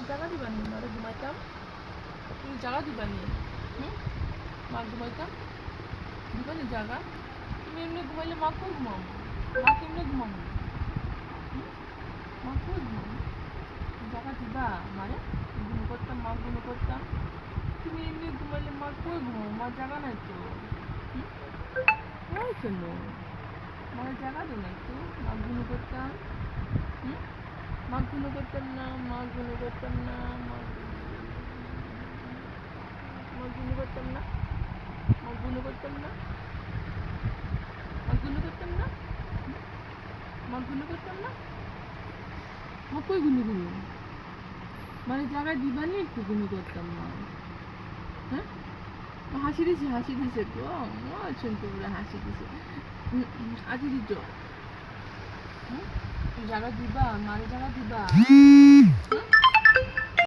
জায়গা দিবানি মারে ঘুমাইতাম তুমি জায়গা দিবানি মা ঘুমাইতাম দিবানি জায়গা তুমি এমনি ঘুমাইলে মা কই ঘুমাবো মা কেমনে ঘুমাবো মা কই ঘুমাবো জায়গা দিবা মারে ঘুম করতাম মা ঘুম করতাম তুমি এমনি ঘুমাইলে মা কই ঘুমাবো মা জায়গা নাই তো ওই জন্য মার জায়গা দো না একটু মা ঘুম করতাম মা ঘুম করতাম না মা ঘুম করতাম না মা ঘুম করতাম না মা ঘুম করতাম না মা ঘুম করতাম না মা ঘুম করতাম না মা কই ঘুমি ঘুমি মানে জায়গায় দিবানি একটু ঘুমি করতাম মা হ্যাঁ হাসি দিছে তো আছেন তো বলে হাসি দিছে আজি দিত জায়গা দিবা মারে জায়গা দিবা